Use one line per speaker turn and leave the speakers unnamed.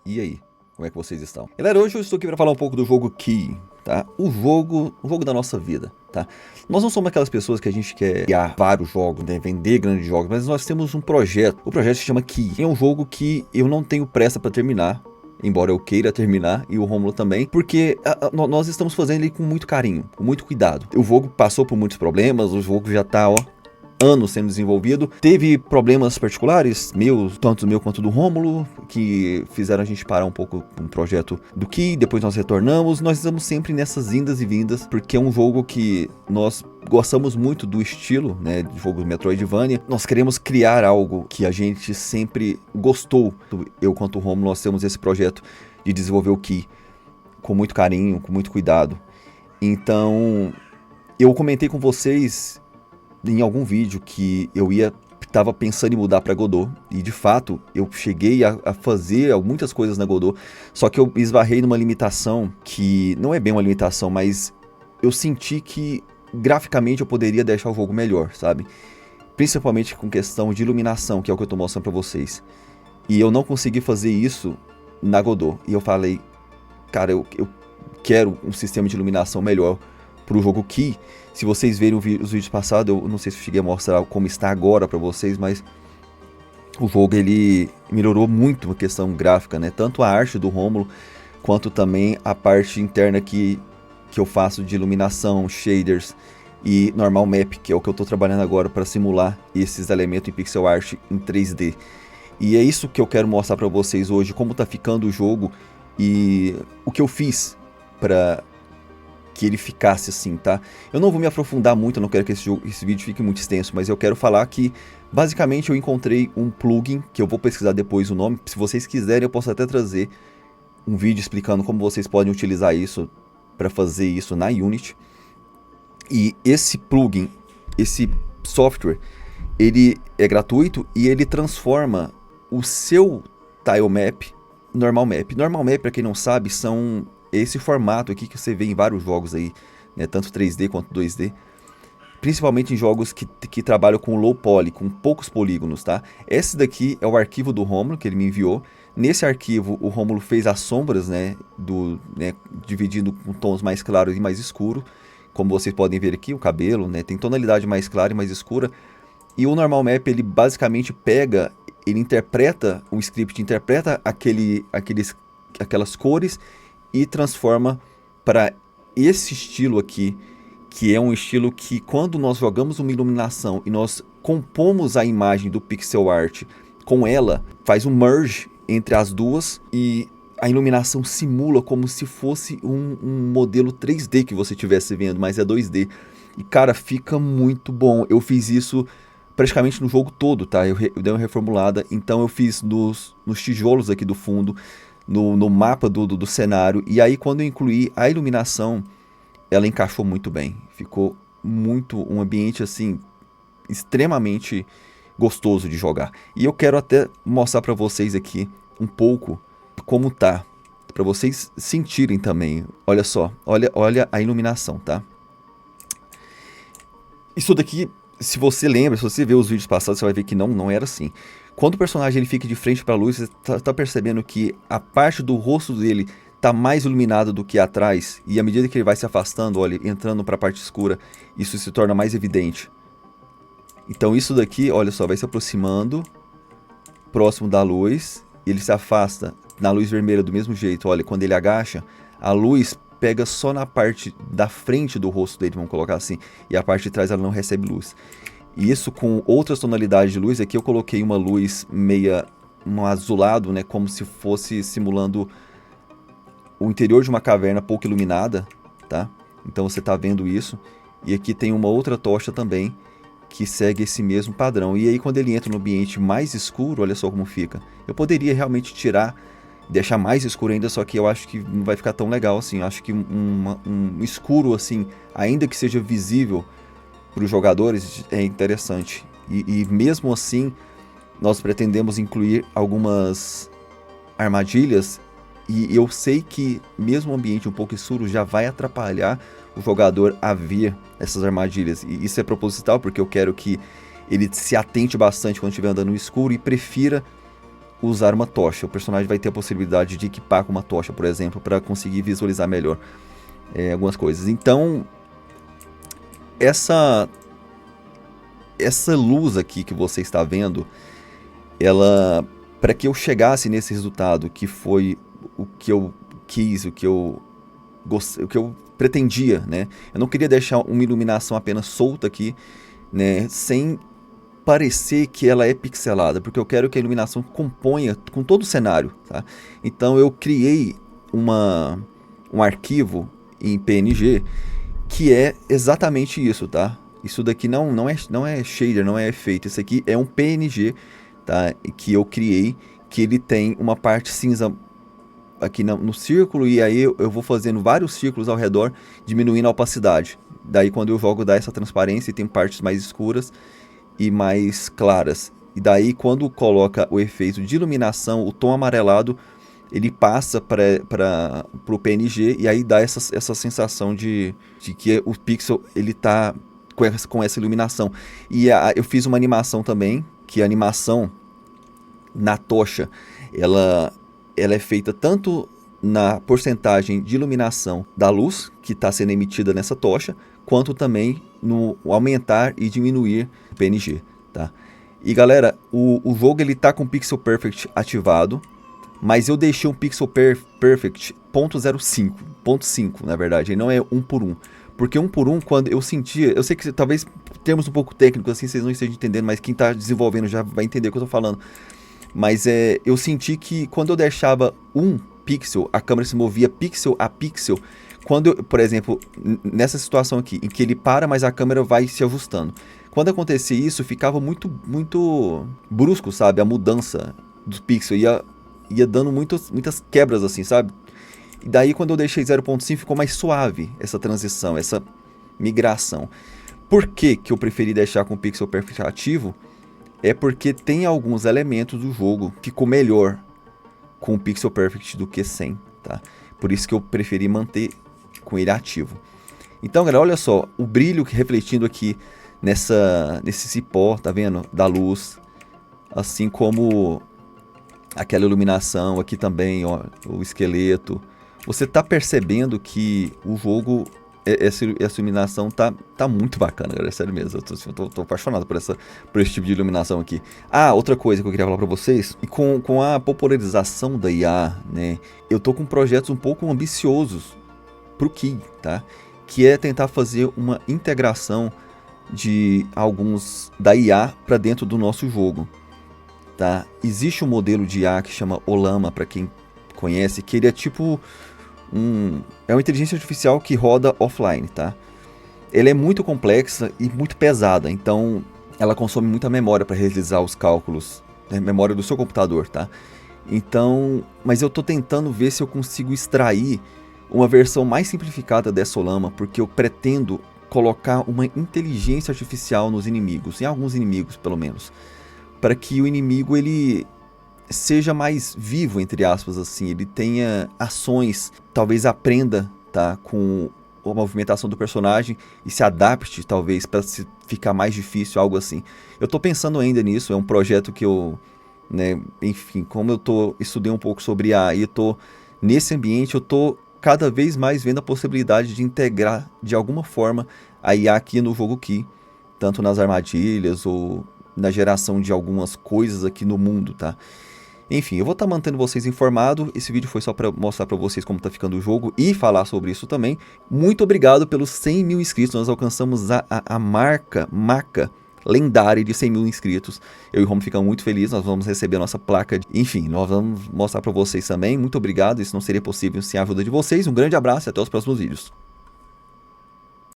E aí? Como é que vocês estão? Galera, hoje eu estou aqui para falar um pouco do jogo Key, tá? O jogo da nossa vida, tá? Nós não somos aquelas pessoas que a gente quer criar vários jogos, né? Vender grandes jogos, mas nós temos um projeto. O projeto se chama Key. É um jogo que eu não tenho pressa para terminar, embora eu queira terminar, e o Rômulo também, porque nós estamos fazendo ele com muito carinho, com muito cuidado. O jogo passou por muitos problemas, o jogo já tá, anos sendo desenvolvido. Teve problemas particulares, tanto meu quanto do Rômulo, que fizeram a gente parar um pouco com o projeto do Key, depois nós retornamos. Nós estamos sempre nessas indas e vindas, porque é um jogo que nós gostamos muito do estilo, né, de jogo Metroidvania. Nós queremos criar algo que a gente sempre gostou. Eu quanto o Rômulo, nós temos esse projeto de desenvolver o Key com muito carinho, com muito cuidado. Então, eu comentei com vocês em algum vídeo que eu tava pensando em mudar para Godot, e de fato eu cheguei a fazer muitas coisas na Godot, só que eu esbarrei numa limitação que não é bem uma limitação, mas eu senti que graficamente eu poderia deixar o jogo melhor, sabe? Principalmente com questão de iluminação, que é o que eu tô mostrando para vocês. E eu não consegui fazer isso na Godot, e eu falei, cara, eu quero um sistema de iluminação melhor pro jogo Key. Se vocês verem os vídeos passados, eu não sei se eu cheguei a mostrar como está agora para vocês, mas o jogo ele melhorou muito a questão gráfica, né? Tanto a arte do Rômulo, quanto também a parte interna que eu faço de iluminação, shaders e normal map, que é o que eu estou trabalhando agora para simular esses elementos em pixel art em 3D. E é isso que eu quero mostrar para vocês hoje, como está ficando o jogo e o que eu fiz para que ele ficasse assim, tá? Eu não vou me aprofundar muito, eu não quero que esse vídeo fique muito extenso, mas eu quero falar que, basicamente, eu encontrei um plugin, que eu vou pesquisar depois o nome. Se vocês quiserem, eu posso até trazer um vídeo explicando como vocês podem utilizar isso para fazer isso na Unity. E esse plugin, esse software, ele é gratuito e ele transforma o seu tile map normal map. Normal map, para quem não sabe, são esse formato aqui que você vê em vários jogos aí, né, tanto 3D quanto 2D, principalmente em jogos que trabalham com low poly, com poucos polígonos, tá? Esse daqui é o arquivo do Rômulo, que ele me enviou. Nesse arquivo, o Rômulo fez as sombras, né, dividindo com tons mais claros e mais escuros. Como vocês podem ver aqui, o cabelo, né, tem tonalidade mais clara e mais escura. E o normal map, ele basicamente pega, ele interpreta, o script interpreta aquelas cores e transforma para esse estilo aqui, que é um estilo que, quando nós jogamos uma iluminação e nós compomos a imagem do pixel art com ela, faz um merge entre as duas e a iluminação simula como se fosse um modelo 3D que você estivesse vendo, mas é 2D. E cara, fica muito bom. Eu fiz isso praticamente no jogo todo, tá? Eu dei uma reformulada, então eu fiz nos tijolos aqui do fundo, no mapa do cenário, e aí quando eu incluí a iluminação, ela encaixou muito bem. Ficou um ambiente assim, extremamente gostoso de jogar. E eu quero até mostrar para vocês aqui um pouco como tá, para vocês sentirem também. Olha só, olha a iluminação, tá? Isso daqui, se você lembra, se você vê os vídeos passados, você vai ver que não era assim. Quando o personagem ele fica de frente para a luz, você tá percebendo que a parte do rosto dele tá mais iluminada do que atrás, e à medida que ele vai se afastando, olha, entrando para a parte escura, isso se torna mais evidente. Então isso daqui, olha só, vai se aproximando, próximo da luz, e ele se afasta na luz vermelha do mesmo jeito. Olha, quando ele agacha, a luz pega só na parte da frente do rosto dele, vamos colocar assim, e a parte de trás ela não recebe luz. E isso com outras tonalidades de luz. Aqui eu coloquei uma luz um azulado, né, como se fosse simulando o interior de uma caverna pouco iluminada, tá? Então você tá vendo isso. E aqui tem uma outra tocha também que segue esse mesmo padrão. E aí quando ele entra no ambiente mais escuro, olha só como fica. Eu poderia realmente tirar, deixar mais escuro ainda, só que eu acho que não vai ficar tão legal assim. Eu acho que um escuro assim, ainda que seja visível para os jogadores, é interessante. E mesmo assim, nós pretendemos incluir algumas armadilhas, e eu sei que mesmo o ambiente um pouco escuro já vai atrapalhar o jogador a ver essas armadilhas. E isso é proposital, porque eu quero que ele se atente bastante quando estiver andando no escuro e prefira usar uma tocha. O personagem vai ter a possibilidade de equipar com uma tocha, por exemplo, para conseguir visualizar melhor algumas coisas. Então, essa luz aqui que você está vendo, ela, para que eu chegasse nesse resultado, que foi o que eu quis, o que eu pretendia, né? Eu não queria deixar uma iluminação apenas solta aqui, né, sem parecer que ela é pixelada, porque eu quero que a iluminação componha com todo o cenário, tá? Então eu criei um arquivo em PNG que é exatamente isso, tá? Isso daqui não é shader, não é efeito, isso aqui é um PNG, tá? Que eu criei, que ele tem uma parte cinza aqui no círculo, e aí eu vou fazendo vários círculos ao redor, diminuindo a opacidade. Daí quando eu jogo dá essa transparência e tem partes mais escuras e mais claras. E daí quando coloca o efeito de iluminação, o tom amarelado, ele passa para o PNG, e aí dá essa sensação de que o pixel ele tá com essa iluminação. E eu fiz uma animação também, que a animação na tocha, ela é feita tanto na porcentagem de iluminação da luz que está sendo emitida nessa tocha, quanto também no aumentar e diminuir o PNG, tá? E galera, o jogo ele tá com o Pixel Perfect ativado, mas eu deixei um Pixel Perfect 0.05, na verdade, ele não é 1 por 1. Porque 1 por 1, quando eu sentia, eu sei que talvez termos um pouco técnicos assim, vocês não estejam entendendo, mas quem está desenvolvendo já vai entender o que eu tô falando. Mas eu senti que quando eu deixava um pixel, a câmera se movia pixel a pixel. Quando eu, por exemplo, nessa situação aqui, em que ele para, mas a câmera vai se ajustando. Quando acontecia isso, ficava muito brusco, sabe? A mudança do pixel ia dando muitas quebras assim, sabe? E daí quando eu deixei 0.5 ficou mais suave essa transição, essa migração. Por que eu preferi deixar com o Pixel Perfect ativo? É porque tem alguns elementos do jogo que ficou melhor com o Pixel Perfect do que sem, tá? Por isso que eu preferi manter com ele ativo. Então, galera, olha só, o brilho refletindo aqui nesse cipó, tá vendo? Da luz, assim como aquela iluminação aqui também, ó, o esqueleto. Você tá percebendo que o jogo, essa iluminação tá muito bacana, galera, é sério mesmo. Eu tô apaixonado por esse tipo de iluminação aqui. Ah, outra coisa que eu queria falar pra vocês, e com a popularização da IA, né, eu tô com projetos um pouco ambiciosos pro Key, tá? Que é tentar fazer uma integração de alguns da IA para dentro do nosso jogo, tá? Existe um modelo de IA que chama Ollama, para quem conhece, que ele é tipo é uma inteligência artificial que roda offline, tá? Ela é muito complexa e muito pesada, então ela consome muita memória para realizar os cálculos, né? Memória do seu computador, tá? Então, mas eu tô tentando ver se eu consigo extrair uma versão mais simplificada dessa Ollama, porque eu pretendo colocar uma inteligência artificial nos inimigos, em alguns inimigos pelo menos, para que o inimigo ele seja mais vivo, entre aspas, assim, ele tenha ações, talvez aprenda, tá, com a movimentação do personagem e se adapte, talvez, para ficar mais difícil, algo assim. Eu tô pensando ainda nisso, é um projeto que eu, né, enfim, como eu estudei um pouco sobre AI e tô nesse ambiente, eu tô cada vez mais vendo a possibilidade de integrar, de alguma forma, a IA aqui no jogo Key, tanto nas armadilhas ou na geração de algumas coisas aqui no mundo, tá? Enfim, eu vou estar mantendo vocês informados. Esse vídeo foi só para mostrar para vocês como está ficando o jogo e falar sobre isso também. Muito obrigado pelos 100 mil inscritos. Nós alcançamos a marca lendária de 100 mil inscritos. Eu e o Romo ficamos muito felizes. Nós vamos receber a nossa placa. Enfim, nós vamos mostrar para vocês também. Muito obrigado. Isso não seria possível sem a ajuda de vocês. Um grande abraço e até os próximos vídeos.